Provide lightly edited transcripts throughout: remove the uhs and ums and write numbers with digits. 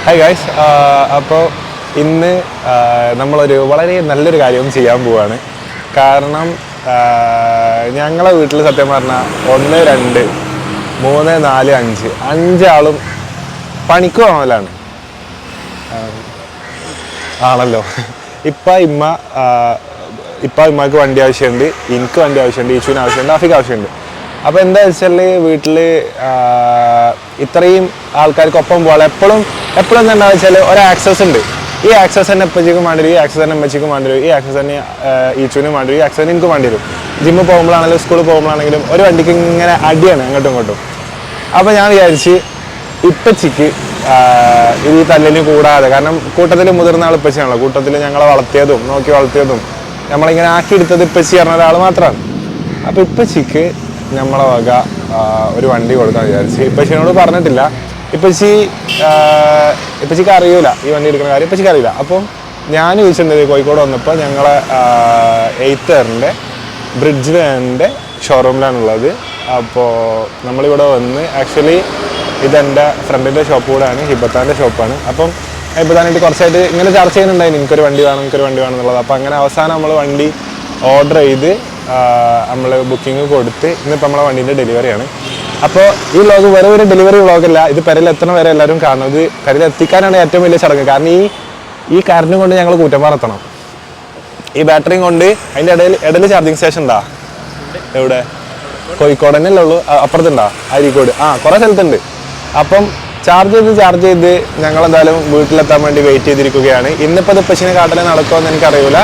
Hi guys. അപ്പോൾ ഇന്ന് നമ്മളൊരു വളരെ നല്ലൊരു കാര്യം ചെയ്യാൻ പോവാണ്. കാരണം ഞങ്ങളെ വീട്ടിൽ സത്യം പറഞ്ഞാൽ 1, 2, 3, 4, 5 അഞ്ചാളും പണിക്ക് പോകലാണ് ആണല്ലോ. ഇമ്മക്ക് വണ്ടി ആവശ്യമുണ്ട്, എനിക്ക് വണ്ടി ആവശ്യമുണ്ട്, ഈശുവിന് ആവശ്യമുണ്ട്, ആഫിക്ക് ആവശ്യമുണ്ട്. അപ്പോൾ എന്താ വെച്ചാൽ വീട്ടിൽ ഇത്രയും ആൾക്കാർക്കൊപ്പം പോകാൻ എപ്പോഴും എന്താ വെച്ചാൽ ഒരു ആക്സസ് ഉണ്ട്. ഈ ആക്സസ് തന്നെ എപ്പച്ചിക്കും വേണ്ടി വരും, ഈ ആക്സസ് തന്നെ എമ്മച്ചിക്കും വേണ്ടി വരും, ഈ ആക്സസ് തന്നെ ഈച്ചുവിനും വേണ്ടി വരും, ഈ ആക്സസ് തന്നെ എനിക്കും വേണ്ടി വരും. ജിമ്മിൽ പോകുമ്പോഴാണെങ്കിലും സ്കൂളിൽ പോകുമ്പോഴാണെങ്കിലും ഒരു വണ്ടിക്ക് ഇങ്ങനെ അടിയാണ് അങ്ങോട്ടും ഇങ്ങോട്ടും. അപ്പോൾ ഞാൻ വിചാരിച്ച് ഇപ്പച്ചിക്ക് ഈ തല്ലിന് കൂടാതെ, കാരണം കൂട്ടത്തിൽ മുതിർന്ന ആൾ ഇപ്പച്ചിയാണല്ലോ, കൂട്ടത്തിൽ ഞങ്ങളെ വളർത്തിയതും നോക്കി വളർത്തിയതും നമ്മളിങ്ങനെ ആക്കിയെടുത്തത് ഇപ്പച്ചി പറഞ്ഞ ഒരാൾ മാത്രമാണ്. അപ്പോൾ ഇപ്പച്ചിക്ക് നമ്മളെ വക ഒരു വണ്ടി കൊടുക്കാൻ വിചാരിച്ച്. ഇപ്പച്ചിനോട് പറഞ്ഞിട്ടില്ല. ഇപ്പച്ചിക്ക് അറിയൂല ഈ വണ്ടി എടുക്കുന്ന കാര്യം, ഇപ്പച്ചിക്ക് അറിയില്ല. അപ്പം ഞാൻ ചോദിച്ചിട്ടുണ്ട് കോഴിക്കോട് വന്നപ്പോൾ ഞങ്ങളെ എയ്ത്തറിൻ്റെ ബ്രിഡ്ജ് വേൻ്റെ ഷോറൂമിലാണുള്ളത്. അപ്പോൾ നമ്മളിവിടെ വന്ന് ആക്ച്വലി ഇതെൻ്റെ ഫ്രണ്ടിൻ്റെ ഷോപ്പ് കൂടെയാണ്, ഹിബത്താൻ്റെ ഷോപ്പാണ്. അപ്പം ഹിബത്താനായിട്ട് കുറച്ചായിട്ട് ഇങ്ങനെ ചർച്ച ചെയ്യുന്നുണ്ടായിരുന്നു, എനിക്കൊരു വണ്ടി വേണം എന്നുള്ളത്. അപ്പോൾ അങ്ങനെ അവസാനം നമ്മൾ വണ്ടി ഓർഡർ ചെയ്ത് നമ്മൾ ബുക്കിംഗ് കൊടുത്ത് ഇന്നിപ്പോൾ നമ്മളെ വണ്ടീൻ്റെ ഡെലിവറിയാണ്. അപ്പോൾ ഈ വ്ളോഗ് വേറെ ഒരു ഡെലിവറി വ്ളോഗല്ല, ഇത് പെരയിലെത്തണ വരെ എല്ലാവരും കാണണം. ഇത് പെരയിലെത്തിക്കാനാണ് ഏറ്റവും വലിയ ചടങ്ങ്. കാരണം ഈ കാറിനും കൊണ്ട് ഞങ്ങൾ കൂറ്റമ്പാറെത്തണം. ഈ ബാറ്ററിയും കൊണ്ട് അതിൻ്റെ ഇടയിൽ ചാർജിങ് സ്റ്റേഷൻ ഉണ്ടാ എവിടെ? കോഴിക്കോട് തന്നെയല്ലേ ഉള്ളൂ. അപ്പുറത്തുണ്ടാ അരീക്കോട്, കുറേ സ്ഥലത്തുണ്ട്. അപ്പം ചാർജ് ചെയ്ത് ഞങ്ങളെന്തായാലും വീട്ടിലെത്താൻ വേണ്ടി വെയിറ്റ് ചെയ്തിരിക്കുകയാണ്. ഇന്നിപ്പോൾ ഇത് പശുവിനെ കാട്ടിൽ നടക്കുമെന്ന് എനിക്കറിയില്ല.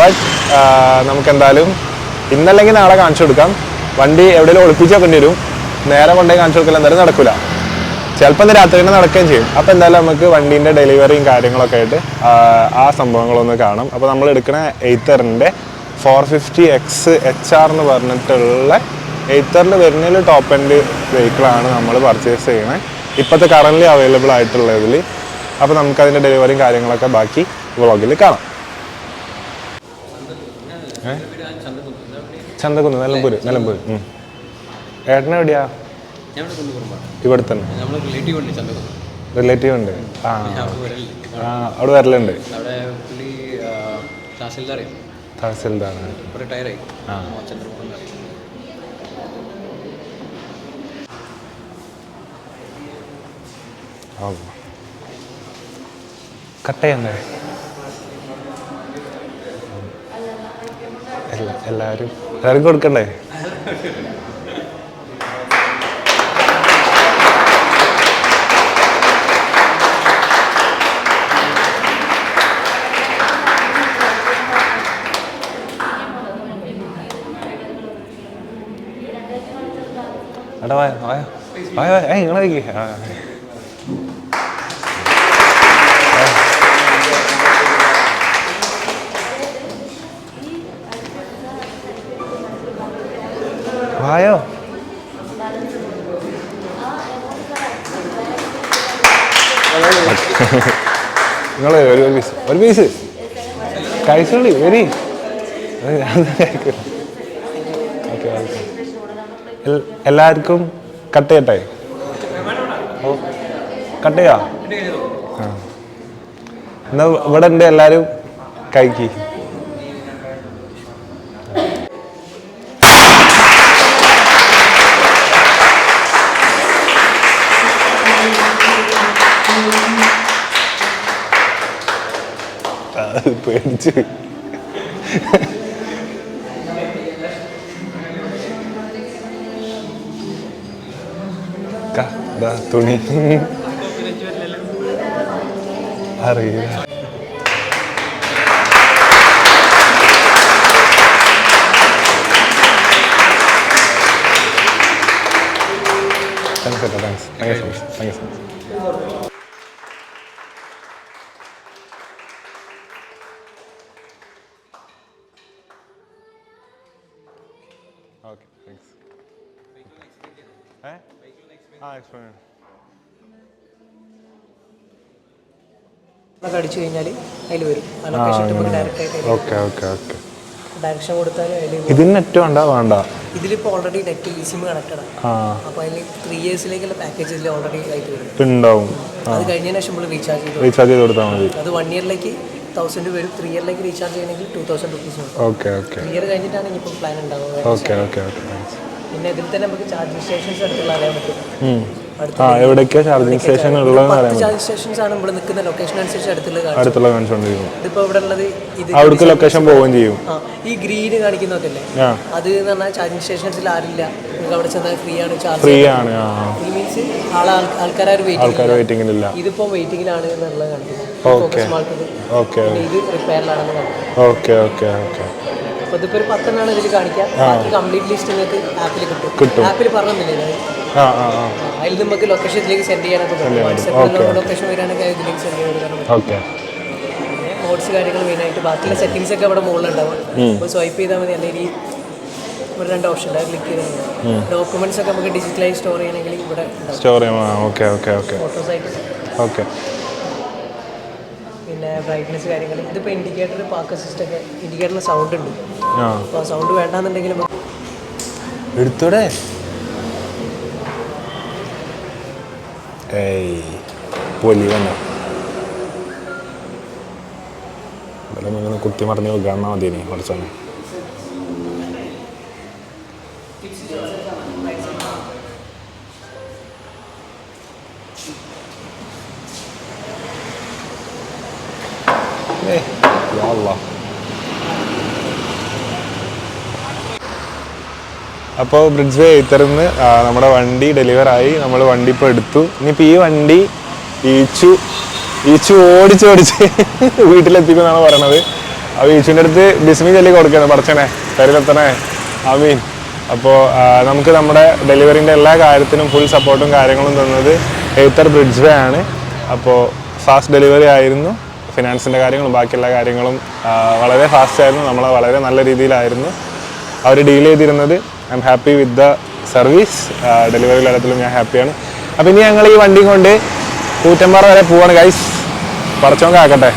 ബട്ട് നമുക്കെന്തായാലും ഇന്നല്ലെങ്കിൽ നാളെ കാണിച്ചു കൊടുക്കാം. വണ്ടി എവിടെയെങ്കിലും ഒളിപ്പിച്ച് വെക്കേണ്ടി വരും. നേരെ കൊണ്ടുപോയി കാണിച്ചു കൊടുക്കൽ എന്തായാലും നടക്കില്ല. ചിലപ്പോൾ ഇന്ന് രാത്രി തന്നെ നടക്കുകയും ചെയ്യും. അപ്പോൾ എന്തായാലും നമുക്ക് വണ്ടീൻ്റെ ഡെലിവറിയും കാര്യങ്ങളൊക്കെ ആയിട്ട് ആ സംഭവങ്ങളൊന്ന് കാണാം. അപ്പോൾ നമ്മൾ എടുക്കുന്ന എയ്ത്തറിൻ്റെ 450X HR എന്ന് പറഞ്ഞിട്ടുള്ള എയ്ത്തറിൽ വരുന്നതിൽ ടോപ്പ് എൻഡ് വെഹിക്കിളാണ് നമ്മൾ പർച്ചേസ് ചെയ്യണത് ഇപ്പോഴത്തെ കറൻ്റ് അവൈലബിൾ ആയിട്ടുള്ളതിൽ. അപ്പോൾ നമുക്കതിൻ്റെ ഡെലിവറിയും കാര്യങ്ങളൊക്കെ ബാക്കി വ്ളോഗിൽ കാണാം. ചന്തക്കുന്ന്, നിലമ്പൂർ. ഏട്ടനെവിടെയാ? ഇവിടെ തന്നെ റിലേറ്റീവ് ഉണ്ട്. അവിടെ വരലുണ്ട്. തഹസിൽദാറാണ്. കട്ടയല്ലേ എല്ലാവരും കൊടുക്കണ്ടേ? എടാ നിങ്ങളെ വായോ. നിങ്ങൾ ഒരു പീസ് കഴിച്ചോളി വരി. ഓക്കെ എല്ലാവർക്കും കട്ട് ചെയ്യട്ടെ? കട്ട് ചെയ്യാ. എന്നാ ഇവിടെ ഉണ്ട്, എല്ലാവരും കഴിക്കി. പേടിച്ച് തുണി അറിയില്ല. താങ്ക്സ്. Okay, thanks. Explain. അടിച്ചു കഴിഞ്ഞാൽ അതിൽ വരും. ഡയറക്ഷൻ കൊടുത്താൽ ഇതിന് നെറ്റ് വേണ്ട. ഇതിലിപ്പോൾ ഓൾറെഡി നെറ്റ് സിം കണക്റ്റഡ് ആണ്. അപ്പോൾ അതിൽ 3 ഇയേഴ്സിലേക്കുള്ള പാക്കേജ് ഓൾറെഡി ആയിട്ട് വരും. ഉണ്ടാവും. അത് കഴിഞ്ഞതിന് ശേഷം നമ്മൾ റീചാർജ് ചെയ്തു. റീചാർജ് ചെയ്ത് കൊടുത്താൽ മതി. അത് 1 ഇയറിലേക്ക് 1000 രൂപ വരും. 3 ഇയറിലേക്ക് റീചാർജ് ചെയ്യണമെങ്കിൽ 2000 റുപ്പീസ് വരും. ഓക്കെ ഓക്കെ 3 ഇയർ കഴിഞ്ഞിട്ടാണ് ഇനിയിപ്പോൾ പ്ലാൻ ഉണ്ടാവുക. Okay okay okay. പിന്നെ ഇതിൽ തന്നെ നമുക്ക് ചാർജിങ് സ്റ്റേഷൻസ് അടുത്തുള്ള അറിയാൻ പറ്റും. എവിടേക്കാ ചാർജിങ് സ്റ്റേഷൻ ഉള്ളതെന്ന് അറിയാൻ പറ്റും. ചാർജിങ് സ്റ്റേഷൻസ് ആണ് നമ്മൾ നിൽക്കുന്ന ലൊക്കേഷൻ അനുസരിച്ച് അടുത്തുള്ള കാണിച്ചുകൊണ്ടിരിക്കും. ഇതിപ്പോൾ ഇവിടെ ഉള്ളത് ഇത് അവിടേക്ക് ലൊക്കേഷൻ പോവുകയും ചെയ്യും. ഈ ഗ്രീന് കാണിക്കുന്നതൊക്കെ അത് എന്ന് പറഞ്ഞാൽ ചാർജിങ് സ്റ്റേഷൻസിൽ ആരില്ല. നിങ്ങൾക്ക് അവിടെ ചെന്നാൽ ഫ്രീ ആണ്. ഫ്രീ ആണ്. മീൻസ് ആൾക്കാർ വെയിറ്റിംഗിലില്ല. ഇതിപ്പോൾ വെയിറ്റിംഗിലാണ് എന്നുള്ളത് കാണിക്കുന്നത്. ഓക്കെ ഓക്കെ ഇത് റിപ്പയറിലാണെന്ന് കാണിക്കുന്നത്. Okay okay okay. അപ്പോൾ ഇതിപ്പോൾ ഒരു 10 എണ്ണമാണ് ഇതിൽ കാണിക്കുക. ബാക്കി കംപ്ലീറ്റ് ലിസ്റ്റ് നിങ്ങൾക്ക് ആപ്പിൽ കിട്ടും. ആപ്പിൽ പറഞ്ഞില്ലേ അതിൽ നമുക്ക് ലൊക്കേഷൻ ഇതിലേക്ക് സെൻഡ് ചെയ്യാനൊക്കെ പറ്റും. വാട്സാപ്പിൽ ലൊക്കേഷൻ വരികയാണെങ്കിൽ ഇതിലേക്ക് സെൻഡ് ചെയ്ത് കൊടുക്കാൻ പറ്റും. പിന്നെ മോഡ്സ് കാര്യങ്ങൾ മെയിനായിട്ട് ബാക്കിയുള്ള സെറ്റിംഗ്സ് ഒക്കെ അവിടെ മുകളിലുണ്ടാവും. അപ്പോൾ സ്വൈപ്പ് ചെയ്താൽ മതി. അല്ലെങ്കിൽ ഒരു 2 ഓപ്ഷൻ ഉണ്ട്, ക്ലിക്ക് ചെയ്തിട്ടുണ്ട്. ഡോക്യുമെന്റ്സ് ഒക്കെ നമുക്ക് ഡിജിറ്റലായി സ്റ്റോർ ചെയ്യണമെങ്കിൽ ഇവിടെ സ്റ്റോർ ചെയ്യാം. Okay okay okay. ഫോട്ടോസ് ആയിട്ട്. ഓക്കെ. പിന്നെ ബ്രൈറ്റ്നസ് കാര്യങ്ങൾ. ഇതിപ്പോൾ ഇൻഡിക്കേറ്റർ പാർക്ക് സിസ്റ്റം ഒക്കെ ഇൻഡിക്കേറ്ററിൽ സൗണ്ട് ഉണ്ട്. അപ്പോൾ സൗണ്ട് വേണ്ടാന്നുണ്ടെങ്കിൽ എടുത്തോടെ. ഏയ് പൊലി തന്നെ ഇങ്ങനെ കുത്തി മറിഞ്ഞ് കാണാൻ മതി. ഇനി കുറച്ചാണ് അപ്പോൾ ബ്രിഡ്ജ് വേ എയ്ത്തറിന്ന് നമ്മുടെ വണ്ടി ഡെലിവറായി. നമ്മൾ വണ്ടി ഇപ്പോൾ എടുത്തു. ഇനിയിപ്പോൾ ഈ വണ്ടി ഈച്ചു ഓടിച്ച് വീട്ടിലെത്തിക്കുമെന്നാണ് പറയണത്. അപ്പോൾ ഈച്ചുവിൻ്റെ അടുത്ത് ബിസ്മി ചൊല്ലി കൊടുക്കുകയാണ്, പടച്ചനെ പേരിലെത്തണേ ആമീൻ. അപ്പോൾ നമുക്ക് നമ്മുടെ ഡെലിവറിൻ്റെ എല്ലാ കാര്യത്തിനും ഫുൾ സപ്പോർട്ടും കാര്യങ്ങളും തന്നത് എയ്ത്തർ ബ്രിഡ്ജ് വേ ആണ്. അപ്പോൾ ഫാസ്റ്റ് ഡെലിവറി ആയിരുന്നു. ഫിനാൻസിൻ്റെ കാര്യങ്ങളും ബാക്കിയുള്ള കാര്യങ്ങളും വളരെ ഫാസ്റ്റ് ആയിരുന്നു. നമ്മൾ വളരെ നല്ല രീതിയിലായിരുന്നു അവർ ഡീൽ ചെയ്തിരുന്നത്. I am happy with the service. Delivery കാര്യത്തിലും ഞാൻ ഹാപ്പിയാണ്. അപ്പോൾ ഇനി ഞങ്ങൾ ഈ വണ്ടി കൊണ്ട് കൂറ്റമ്പാറ വരെ പോവാണ് ഗൈസ്. പടച്ചോൻ കാക്കട്ടെ.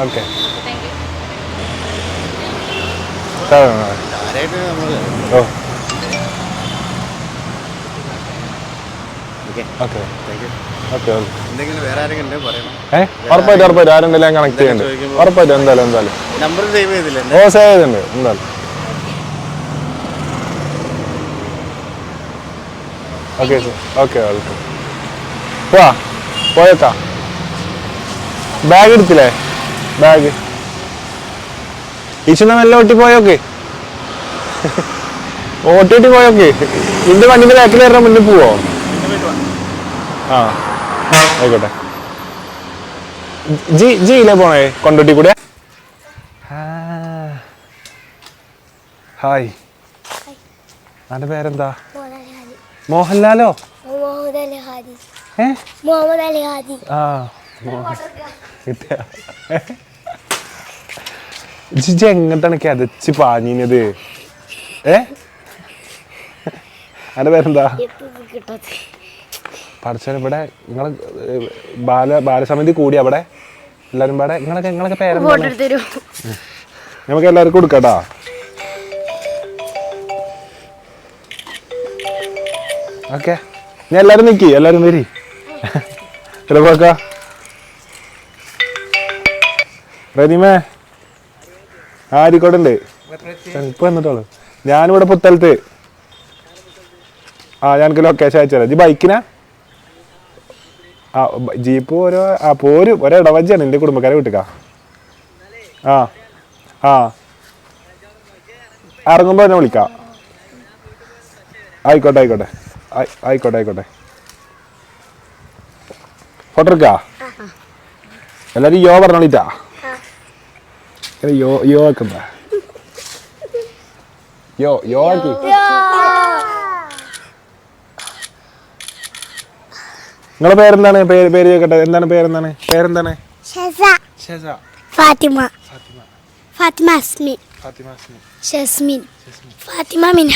ഓക്കെ ഓ ഓക്കെ ഓക്കെ. ഉറപ്പായിട്ടും ആരെന്തെങ്കിലും ഞാൻ കണക്ട് ചെയ്യുന്നുണ്ട്. ഉറപ്പായിട്ടും എന്തായാലും ഓ സേവ് ചെയ്തിട്ടുണ്ട് എന്തായാലും. Okay okay welcome. പോയേക്കാ. ബാഗ് എടുത്തില്ലേ? ബാഗ് ഈശ്വരനെ മെല്ലെ ഓട്ടിപ്പോയോക്കെ. ഓട്ടി പോയോക്കെ. നിന്റെ വണ്ടിന്റെ ബാക്കിൽ വരണ മുന്നിൽ പോവോ? ആ ആയിക്കോട്ടെ. ജിയിലേ പോണേ കൊണ്ടോട്ടി കൂടെ. ഹായ്, അതിന്റെ പേരെന്താ? മോഹൻലാലോ? ജിജി എങ്ങോട്ടാണ് കിതച്ച് പാഞ്ഞത്? അതിന്റെ പേരെന്താ? പഠിച്ചാൽ ഇവിടെ നിങ്ങൾ ബാലസമിതി കൂടി അവിടെ എല്ലാവരും പാടെ നിങ്ങളൊക്കെ പേരെന്താ? നമുക്ക് എല്ലാവർക്കും കൊടുക്കട്ടാ. ഓക്കെ, ഞാൻ എല്ലാവരും നിൽക്കി, എല്ലാവരും വരി. ചിലപ്പോക്ക റനിമേ ആരിക്കോടുണ്ട് ഇപ്പൊ വന്നിട്ടുള്ളു. ഞാനിവിടെ പുത്തലത്ത്. ഞാനക്ക് ലൊക്കേഷൻ അയച്ചുതരാം. ജി ബൈക്കിനാ? ജീപ്പ് പോരും ഒരിടവജ്ജാണ് എൻ്റെ കുടുംബക്കാരെ വീട്ടിക്കാ. ഇറങ്ങുമ്പോൾ എന്നെ വിളിക്കാം. ആയിക്കോട്ടെ ആയിക്കോട്ടെ ആയിക്കോട്ടെ ആയിക്കോട്ടെ. ഫോട്ടോ എടുക്കാ? എല്ലാവരും യോ പറഞ്ഞോളിട്ടാ. യോ ആക്കണ്ട. യോ ആക്കി. നിങ്ങളെ പേരെന്താണ്? പേര് കേട്ടെ. എന്താണ് പേരെന്താണ്? ഫാത്തിമ. ഫാത്തിമ അസ്മി. ഷസ്മിൻ. ഫാത്തിമ മിൻഹ.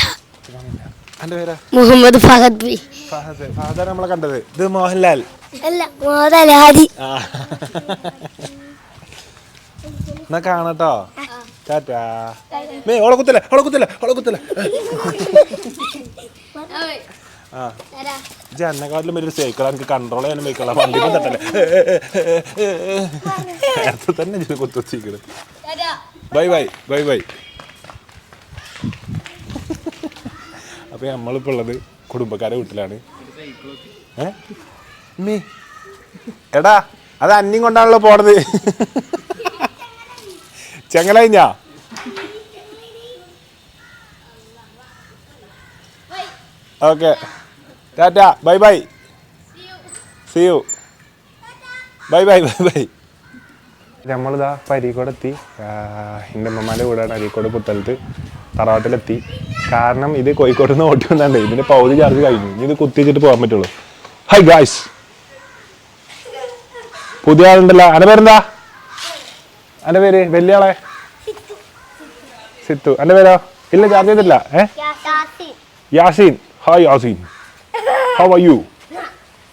മുഹമ്മദ് ഫഹദ് ബി. ഫഹദ് നമ്മളെ കണ്ടത്. ഇത് മോഹൻലാൽ അല്ല, മോഹൻലാൽ ഹാദി. എന്നാ കാണട്ടോ. ടാറ്റാ. മേ ഓളെ കുത്തല്ലേ. ആ ജനക്കാട്ടിലും വലിയൊരു സൈക്കിൾ എനിക്ക് കൺട്രോൾ ചെയ്യാനും വെക്കുള്ള വണ്ടി തട്ടല്ലേ. നേരത്തെ തന്നെ ഇതിന് കുത്തിച്ചിരിക്കുന്നത്. ബൈ. അപ്പൊ നമ്മളിപ്പോ ഉള്ളത് കുടുംബക്കാരെ വീട്ടിലാണ്. എടാ അത് അന്യം കൊണ്ടാണല്ലോ പോണത്. ചെങ്ങലയിഞ്ഞാ okay tata. Bye see you. Bye. നമ്മളിതാ ഇപ്പം അരീക്കോടെത്തി. എൻ്റെ അമ്മമാരുടെ വീടാണ് അരീക്കോട് പുത്തലത്ത്. തറവാട്ടിലെത്തി. കാരണം ഇത് കോഴിക്കോട് നിന്ന് ഓട്ടി വന്നാണ്ടേ ഇതിൻ്റെ പൗതി ചാർജ് കഴിഞ്ഞു. ഇനി ഇത് കുത്തിച്ചിട്ട് പോകാൻ പറ്റുള്ളൂ. ഹൈ ഗായ്സ്, പുതിയ ആളുണ്ടല്ലോ. എൻ്റെ പേരെന്താ? എൻ്റെ പേര് വലിയ ആളെ സിത്തു. എൻ്റെ പേരോ? ഇല്ല, ചാർജ് ചെയ്തില്ല. Yaseen. Hi Yasin. How are you?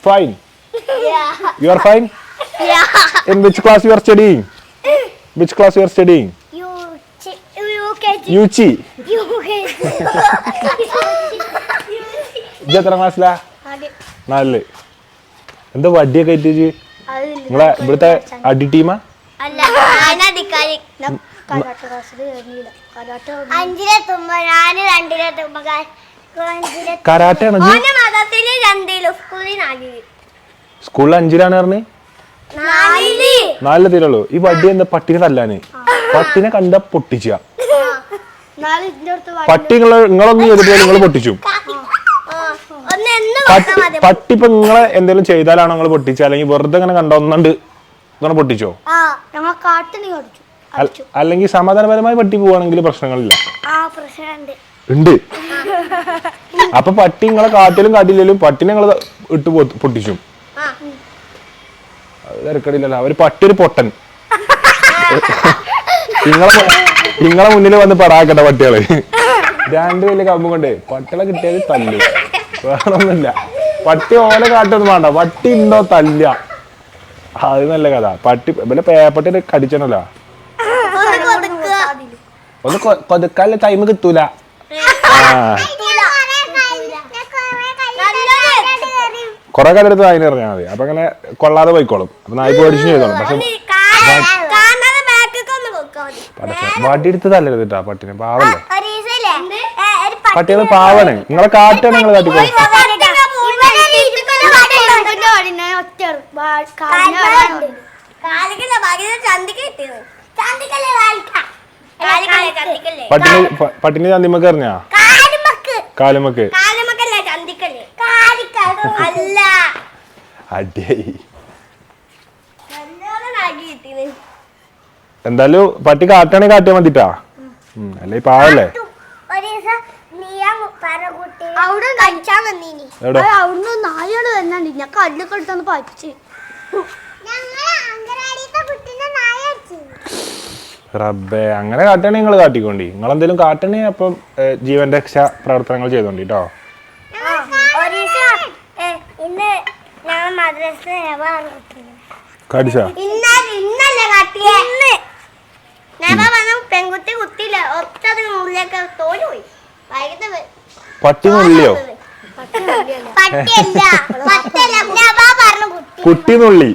Fine. You are fine? Yeah. In which class you are studying? Which class you are studying? UKG. UG. ഇത് എത്ര ക്ലാസ്സിലാ? 4. എന്താ വടിയൊക്കെ എത്തിച്ച് നിങ്ങളെ ഇവിടുത്തെ അടി ടീമാ? കരാട്ടെ സ്കൂളിൽ 5ലാണ് പറഞ്ഞ് 4 തീരുള്ളൂ. ഈ വടി എന്താ പട്ടിനെ തല്ലാന്? പട്ടിനെ കണ്ട പൊട്ടിച്ച പട്ടി നിങ്ങളൊന്നും ചെയ്തിട്ട് നിങ്ങൾ പൊട്ടിച്ചു. പട്ടി ഇപ്പൊ നിങ്ങളെ എന്തെങ്കിലും ചെയ്താലാണോ നിങ്ങൾ പൊട്ടിച്ച, അല്ലെങ്കിൽ വെറുതെ ഇങ്ങനെ കണ്ട ഒന്നുണ്ട് ഇങ്ങനെ പൊട്ടിച്ചോ? അല്ലെങ്കിൽ സമാധാനപരമായി പട്ടി പോവാണെങ്കിൽ പ്രശ്നങ്ങളില്ല. ഉണ്ട്. അപ്പൊ പട്ടി നിങ്ങളെ കാട്ടിലും കാട്ടിലും പട്ടിനെ നിങ്ങൾ ഇട്ട് പൊട്ടിച്ചു. അത് തിരക്കടില്ലല്ലോ. ഒരു പട്ടി ഒരു പൊട്ടൻ നിങ്ങളെ മുന്നിൽ വന്ന് പടാക്കട്ടെ പട്ടികള്. 2 വലിയ കമ്പും കൊണ്ടേ പട്ടികളെ കിട്ടിയത് തല്ല്, വേറൊന്നുമില്ല. പട്ടി ഓലെ കാട്ടൊന്നും വേണ്ട, പട്ടി ഉണ്ടോ തല്ല. അത് നല്ല കഥ. പട്ടി പിന്നെ പേപ്പട്ടി കടിച്ചണല്ലോ. ഒന്ന് കൊതുക്കാനുള്ള ടൈം കിട്ടൂല. കൊറേ കാലത്ത് അതിന് പറഞ്ഞാൽ മതി. അപ്പൊ അങ്ങനെ കൊള്ളാതെ പോയിക്കോളും. അപ്പൊ നായി പേടിച്ചു ചെയ്തോളും. പക്ഷെ വടി എടുത്ത് തല്ലരുത് കേട്ടാ പട്ടിനെ. പാവല്ലേ പട്ടികള്, പാവണ്. നിങ്ങളെ കാട്ടാണ് നിങ്ങൾ കാട്ടിക്കോളും. പട്ടിന് ചന്തിമക്ക് എറിഞ്ഞാ? കാലുമക്ക് അടിയായി. എന്തായാലും പട്ടി കാട്ടാണെങ്കിൽ കാട്ടിയാ മതിട്ടാ. അല്ലെ പാവല്ലേ. റബ്ബേ, അങ്ങനെ കാട്ടണേ നിങ്ങൾ കാട്ടിക്കോണ്ടി. നിങ്ങളെന്തേലും കാട്ടണേ അപ്പം ജീവൻ രക്ഷാ പ്രവർത്തനങ്ങൾ ചെയ്തോണ്ടി കേട്ടോ. കടിച്ച പട്ടി നുള്ളിയോ? കുട്ടി നുള്ളി.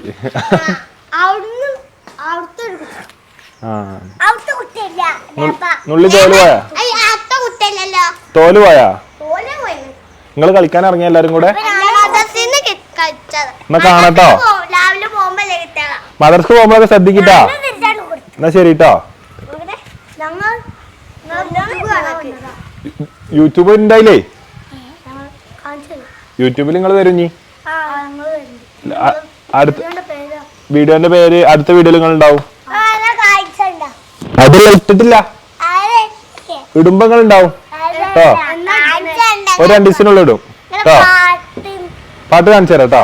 നുള്ളി തോല് പോയാ? തോല് പോയാ? നിങ്ങൾ കളിക്കാൻ ഇറങ്ങിയ എല്ലാരും കൂടെ? എന്നാ കാണട്ടോ. മദർസ്ക്ക് പോകുമ്പോഴൊക്കെ ശ്രദ്ധിക്കട്ടാ. എന്നാ ശരി കേട്ടോ. യൂട്യൂബ് ഉണ്ടായില്ലേ? യൂട്യൂബിൽ നിങ്ങൾ വരും. ഇനി അടുത്ത വീഡിയോന്റെ പേര് അടുത്ത വീഡിയോയിൽ നിങ്ങൾ ഉണ്ടാവും. അതിൽ ഇട്ടിട്ടില്ല, ഇടുമ്പോ നിങ്ങൾ ഉണ്ടാവും കേട്ടോ. ഒരു 2 ദിവസത്തിനുള്ളിൽ ഇടും കേട്ടോ. പാട്ട് കാണിച്ചു തരാം കേട്ടോ.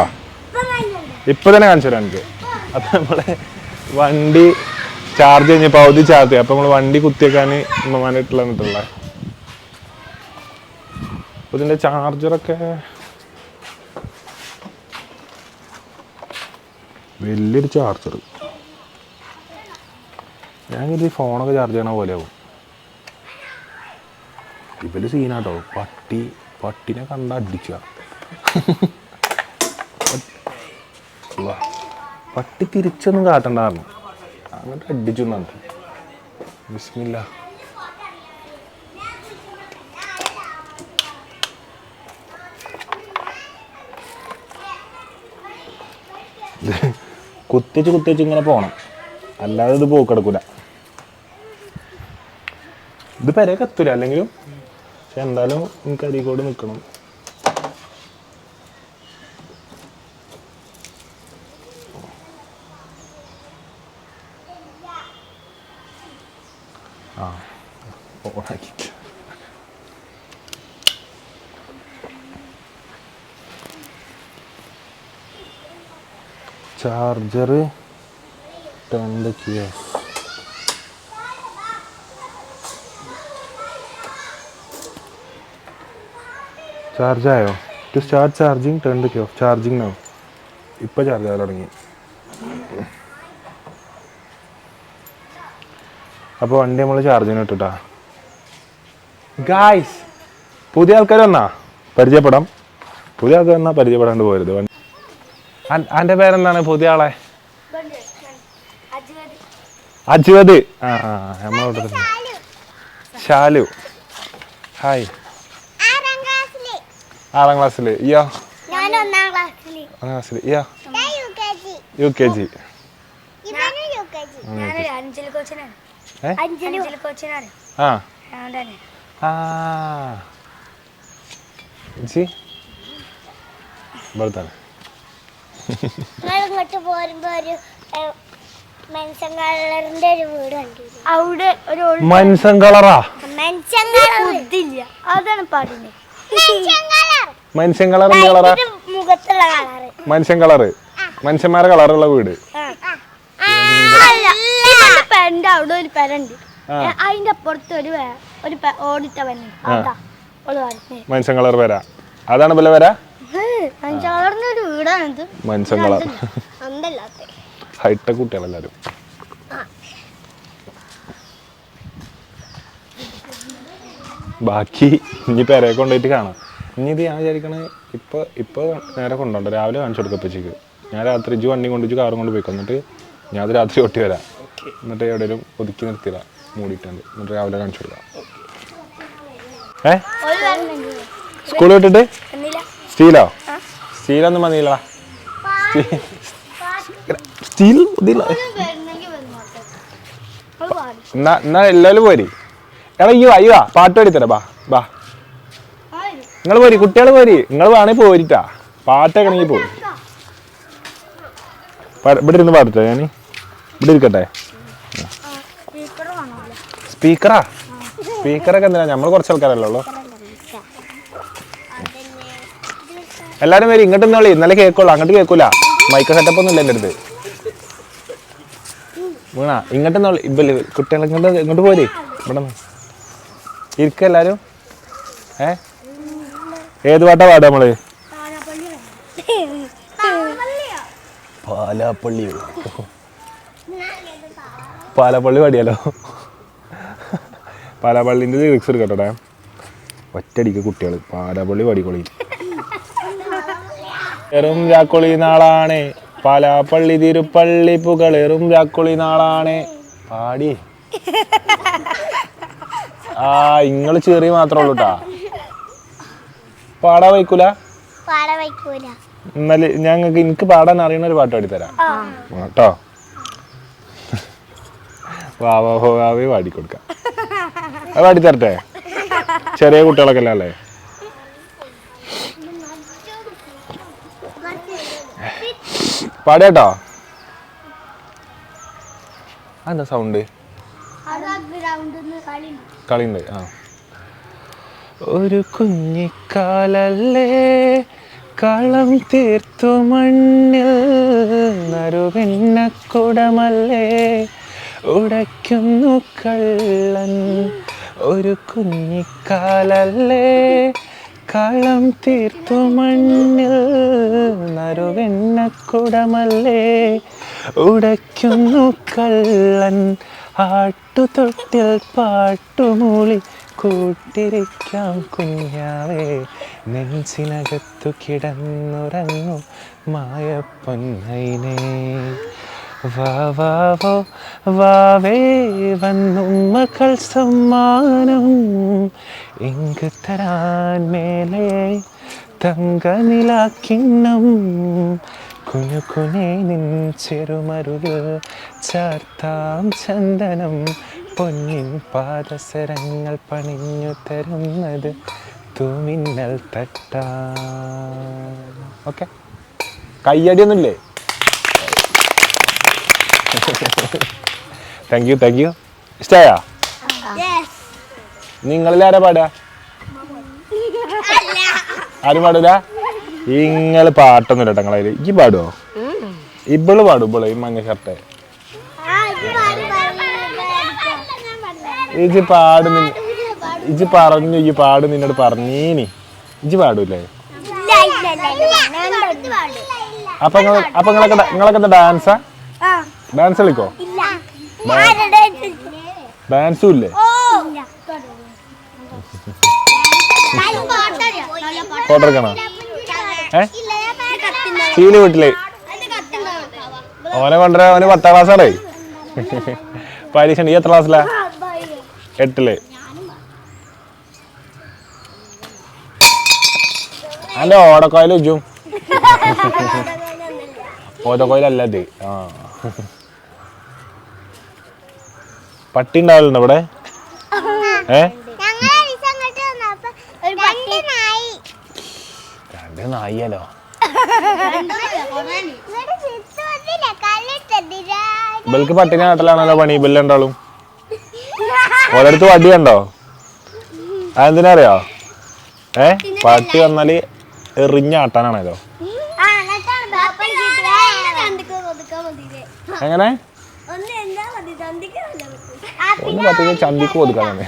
ഇപ്പൊ തന്നെ കാണിച്ചു തരാം എനിക്ക്. അപ്പൊ നമ്മളെ വണ്ടി ചാർജ് കഴിഞ്ഞ പകുതി ചാർജ്. അപ്പൊ നമ്മള് വണ്ടി കുത്തിയേക്കാന് ഉമ്മമാനായിട്ടുള്ള എന്നിട്ടുള്ള ഇതിന്റെ ചാർജറൊക്കെ വലിയൊരു ചാർജർ. ഞാൻ ഇത് ഫോണൊക്കെ ചാർജ് ചെയ്യണ പോലെ ആവും. ഇവര് സീനാട്ടോ. പട്ടിനെ കണ്ട അടിച്ച പട്ടി തിരിച്ചൊന്നും കാട്ടണ്ടായിരുന്നു, അങ്ങോട്ട് അടിച്ചു എന്നാണ്. ബിസ്മില്ലാ. കുത്തിച്ച് ഇങ്ങനെ പോണം, അല്ലാതെ ഇത് പോക്കെടുക്കൂല. ഇത് പെരയൊക്കെ എത്തൂല അല്ലെങ്കിലും, പക്ഷെ എന്തായാലും എനിക്ക് അരികോട് നിൽക്കണം. ആ ഓണാക്കിട്ട് ചാർജർ 10 kW. ചാർജായോ? To start charging 10 kW. Charging now. ഇപ്പോൾ ചാർജ് ആകാൻ തുടങ്ങി. അപ്പോൾ വണ്ടി നമ്മൾ ചാർജിന് ഇട്ടിട്ടാ. ഗായ്സ്, പുതിയ ആൾക്കാർ വന്നാ പരിചയപ്പെടാം. പുതിയ ആൾക്കാർ വന്നാൽ പരിചയപ്പെടാണ്ട് പോരുത്. എൻ്റെ പേരെന്താണ് പുതിയ ആളെ? അജ്വദ്. ആ നമ്മളോട്ട് ഷാലു. ഹായ്. 6ാം ക്ലാസ്സിൽ. ഇയ്യോ? 1ാം ക്ലാസ്സിൽ. ഇയ്യോ? UKG. ഇങ്ങോട്ട് പോരുമ്പോ ഒരു മെൻഷൻ കളറിന്റെ ഒരു വീട് കണ്ടിരുന്നു. അവിടെ ഒരു മെൻഷൻ കളറാ? മെൻഷൻ കളർ അതാണ് പാടുന്നത്. മനുഷ്യൻ കളർ എന്ത് കളറാ? മുഖത്തുള്ള കളറ്. മനുഷ്യൻ കളറ്, മനുഷ്യന്മാരെ കളറുള്ള വീട്. അവിടെ ഒരു പെരണ്ട്, അതിന്റെ അപ്പുറത്ത് ഒരു ഓടിട്ട മനുഷ്യൻ കളർ വരാ. അതാണ് പോലെ വരാ. മനുഷ്യ കളറിന്റെ ഒരു വീടാണിത്. മനുഷ്യൻ കളർ അന്തല്ലാത്ത ഹൈടെക് കുട്ടികളെല്ലാരും. ബാക്കി ഇനി പെരയെ കൊണ്ടുപോയിട്ട് കാണാം. ഇനി ഇത് ഞാൻ വിചാരിക്കണേ ഇപ്പോൾ നേരെ കൊണ്ടുപോകണ്ട, രാവിലെ കാണിച്ചു കൊടുക്കപ്പച്ചേക്ക്. ഞാൻ രാത്രി ഇജ്ജ് വണ്ടി കൊണ്ടിച്ച് കാറും കൊണ്ട് പോയിക്കോ, എന്നിട്ട് ഞാൻ അത് രാത്രി ഒട്ടി വരാം. എന്നിട്ട് എവിടെയും ഒതുക്കി നിർത്തില്ല, മൂടിയിട്ടുണ്ട്. എന്നിട്ട് രാവിലെ കാണിച്ചു കൊടുക്കാം. സ്കൂൾ വിട്ടിട്ട് സ്റ്റീലൊന്നും മതിയില്ല. സ്റ്റീൽ എന്നാ എല്ലാവരും പോരി. എടാ അയ്യോ പാട്ട് പാടിത്തരാ. ബാ നിങ്ങൾ പോരി, കുട്ടികൾ പോരി. നിങ്ങൾ വേണേ പോരിട്ടാ, പാട്ടൊക്കെയാണെങ്കിൽ പോരി. ഇവിടെ ഇരുന്ന് പാടിട്ടോ. ഞാൻ ഇവിടെ ഇരിക്കട്ടെ. സ്പീക്കറൊക്കെ എന്തിനാ? നമ്മൾ കുറച്ച് ആൾക്കാരല്ലേ ഉള്ളൂ. എല്ലാരും വരും. ഇങ്ങോട്ട് നിന്നോളി, ഇന്നലെ കേൾക്കുള്ളൂ, അങ്ങോട്ട് കേൾക്കൂല. മൈക്ക് സെറ്റപ്പ് ഒന്നും ഇല്ല എൻ്റെ അടുത്ത്. വീണ ഇങ്ങോട്ട് നിന്നോളി. ഇല്ല കുട്ടികൾ ഇങ്ങോട്ട് പോരി. ഇവിടെ ഇരിക്ക എല്ലാരും. ഏത് പാട്ടാ പാടാ നമ്മള്? പാലാപ്പള്ളി പാടിയാലോ? പാലാപ്പള്ളിന്റെ ലിറിക്സ് എടുക്കട്ടെ. ഒറ്റടിക്ക് കുട്ടികൾ പാലാപ്പള്ളി പാടിക്കൊള്ളി. എറും രാക്കൊളി നാളാണ് പാലാപ്പള്ളി തിരുപ്പള്ളി പുകളെറും രാക്കൊളി നാളാണ്. പാടി. ഇങ്ങള് ചെറിയ മാത്രമേ ഉള്ളൂ കേട്ടാ. പാടാൻ വയ്ക്കൂല? എന്നാല് എനിക്ക് പാടാൻ അറിയണ ഒരു പാട്ട് പാടിത്തരാം കേട്ടോ. വാവേ പാടിക്കൊടുക്കാം. അത് പാടിത്തരട്ടെ? ചെറിയ കുട്ടികളൊക്കെ അല്ലേ? പാടിയാട്ടോ. എന്താ സൗണ്ട്? കളിയുണ്ട്. ഒരു കുഞ്ഞിക്കാലല്ലേ കളം തീർത്തു മണ്ണിൽ നറുവെണ്ണക്കുടമല്ലേ ഉടയ്ക്കുന്നു കള്ളൻ. ഒരു കുഞ്ഞിക്കാലല്ലേ കളം തീർത്തു മണ്ണിൽ നറുവെണ്ണക്കുടമല്ലേ ഉടയ്ക്കുന്നു കള്ളൻ. ആട്ടുതൊട്ടിൽ പാട്ടുമൂളി കൂട്ടിരിക്കാം കുഞ്ഞാവേ നെഞ്ചിനകത്തു കിടന്നുറങ്ങും മായപ്പൊന്നൈനേ വാവോ വാവേ വന്നുമ്മകൾ സമ്മാനം ഇങ്ങ് തരാൻ മേലെ തങ്കനിലാക്കിണ്ണം കുനുകുനെ നിൻ ചെറുമരുകൾ ചാർത്താം ചന്ദനം പൊന്നിൻ പാദസരങ്ങൾ പണിഞ്ഞു തരുന്നത് തൂമിന്നൽ തട്ടാ. ഓക്കെ, കയ്യടിയൊന്നുമില്ലേ? Thank you thank you. ഇഷ്ടമായോ? നിങ്ങളിൽ ആരാ പാടുക? ആരും പാടൂല? നിങ്ങൾ പാട്ടൊന്നുമില്ല കേട്ടോ നിങ്ങളതിൽ. ഇജ്ജ് പാടുവോ? ഇബള് പാടും. ഇബള് ഈ മഞ്ഞ ഷർട്ട് ഇജ്ജ് പാടുന്നില്ല. ഇജ്ജ് പറഞ്ഞു ഈ പാടും നിന്നോട് പറഞ്ഞീനി. ഇജ്ജ് പാടൂലേ? അപ്പൊ നിങ്ങളൊക്കെ എന്താ ഡാൻസാ? ഡാൻസ് കളിക്കോ? ഡാൻസും ഇല്ലേ? ഫോട്ടോ എടുക്കണോ? ശീല വീട്ടില് ഓനെ കൊണ്ടുവരാ. ഓന് 10ാം ക്ലാസ്സാണേ. പരീക്ഷ. നീ എത്ര ക്ലാസ്സിലാ? 8ല്. അല്ല ഓടക്കോയിൽ ഉജ്ജും. ഓടക്കോയിലല്ല ഇത്. ആ പട്ടി ഉണ്ടാവലുണ്ടോ ഇവിടെ? രണ്ട് നായിയാലോ? ഇവൾക്ക് പട്ടിനെ നാട്ടിലാണല്ലോ പണി. ഇവല്ലുണ്ടാളും ഓരോരുത്ത് വടി കണ്ടോ? അതെന്തിനാ അറിയോ? പട്ടി വന്നാല് എറിഞ്ഞാട്ടാനാണല്ലോ. എങ്ങനെ ഒന്ന് പട്ടിനെ ചന്തിക്ക് കൊടുക്കാൻ തന്നെ.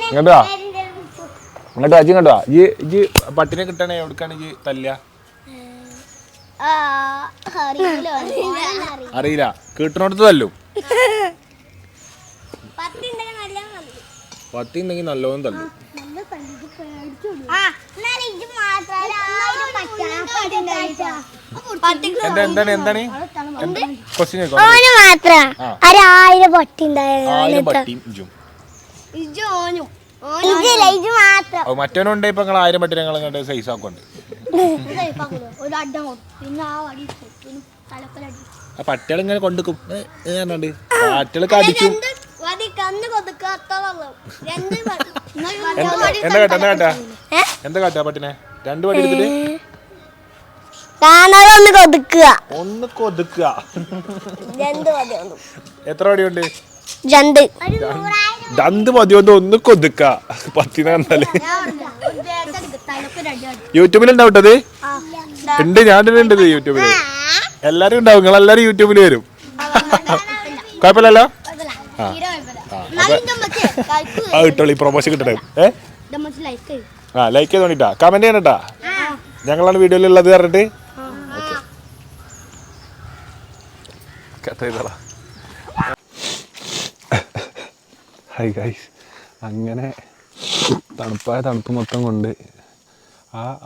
ഇങ്ങോട്ടോ ഇങ്ങോട്ടോ അജി ഇങ്ങോട്ടോ. ഇജ് പട്ടിനെ കിട്ടണേ എവിടേക്കാണ് ഇജ് തല്ല? അറിയില്ല. കിട്ടണോടത്ത് തല്ലും. പത്തി ഉണ്ടെങ്കിൽ നല്ലോണം തല്ലും. എന്താണ് എന്താണ് ക്വസ്റ്റ്യൻ? 1000 പട്ടി മറ്റവനുണ്ട്. ഇപ്പൊ നിങ്ങൾ 1000 പട്ടി ഞങ്ങൾ ഇങ്ങോട്ട് സൈസ് ആക്കുന്നുണ്ട്. ആ പട്ടികൾ ഇങ്ങനെ കൊണ്ടുക്കും. പട്ടികൾ കടിച്ചു. എന്താ കാട്ടാ പട്ടിനെ? 2 പടി എടുത്തിട്ട് ഒന്ന് കൊതുക്കുക. എത്ര പടിയുണ്ട്? 2 മതിയൊന്ന് ഒന്ന് കൊതുക്ക പത്തിനെ കണ്ടാല്. യൂട്യൂബിലുണ്ടാവട്ടത് ഉണ്ട്. ഞാൻ ഉണ്ട് യൂട്യൂബില്. എല്ലാരും ഉണ്ടാവും. നിങ്ങളെല്ലാരും യൂട്യൂബിൽ വരും. കുഴപ്പമില്ലല്ലോ? ആ കിട്ടോളി. പ്രൊമോഷൻ കിട്ടണേ. ആ ലൈക്ക് ചെയ്ത് തോന്നിട്ടാ. കമന്റ് ചെയ്യണട്ടാ. ഞങ്ങളാണ് വീഡിയോയിലുള്ളത് പറഞ്ഞിട്ട്. Hi guys. അങ്ങനെ തണുപ്പ് മൊത്തം കൊണ്ട്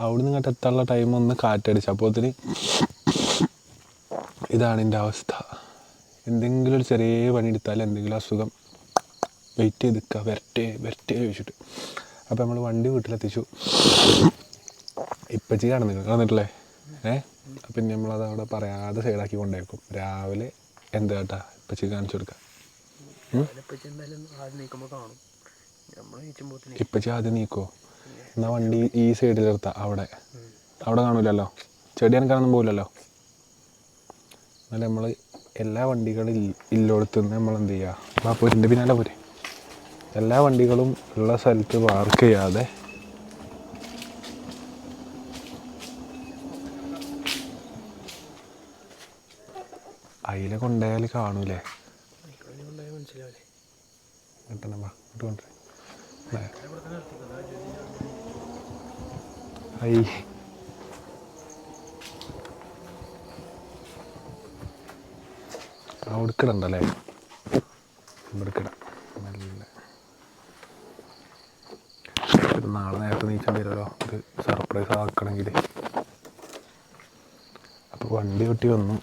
അവിടുന്ന് ഇങ്ങോട്ട് എത്താനുള്ള ടൈം ഒന്ന് കാറ്റടിച്ചു. അപ്പോഴത്തിന് ഇതാണ് എൻ്റെ അവസ്ഥ. എന്തെങ്കിലും ഒരു ചെറിയ പണിയെടുത്താൽ എന്തെങ്കിലും അസുഖം വെയിറ്റ് ചെയ്ത് നിൽക്കുക. വരട്ടെ ചോദിച്ചിട്ട്. അപ്പോൾ നമ്മൾ വണ്ടി വീട്ടിലെത്തിച്ചു. ഇപ്പച്ചി കാണുന്നില്ലേ? പിന്നെ നമ്മളത് അവിടെ പറയാതെ സൈഡാക്കി കൊണ്ടേക്കും. രാവിലെ എന്താ കേട്ടാ ഇപ്പച്ചി കാണിച്ചു കൊടുക്കാം. ഇപ്പച്ചി ആദ്യം നീക്കോ? എന്നാൽ വണ്ടി ഈ സൈഡിൽ നിർത്താം. അവിടെ കാണൂലല്ലോ. ചെടി അനക്കാനൊന്നും പോകില്ലല്ലോ. എന്നാലും നമ്മൾ എല്ലാ വണ്ടികളും ഇല്ലോടത്തുനിന്ന് നമ്മൾ എന്ത് ചെയ്യുക? ആ പോരിൻ്റെ പിന്നാലെ പോരെ. എല്ലാ വണ്ടികളും ഉള്ള സ്ഥലത്ത് പാർക്ക് ചെയ്യാതെ അതിലെ കൊണ്ടുപോയാൽ കാണൂലേ? അവിടക്കിടണ്ടല്ലേ, ഇവിടക്കിടാം നല്ല. നാളെ നേരത്തെ നീച്ചേണ്ടി വരുമല്ലോ ഇത് സർപ്രൈസ് ആക്കണമെങ്കിൽ. അപ്പോൾ വണ്ടി കിട്ടി വന്നു.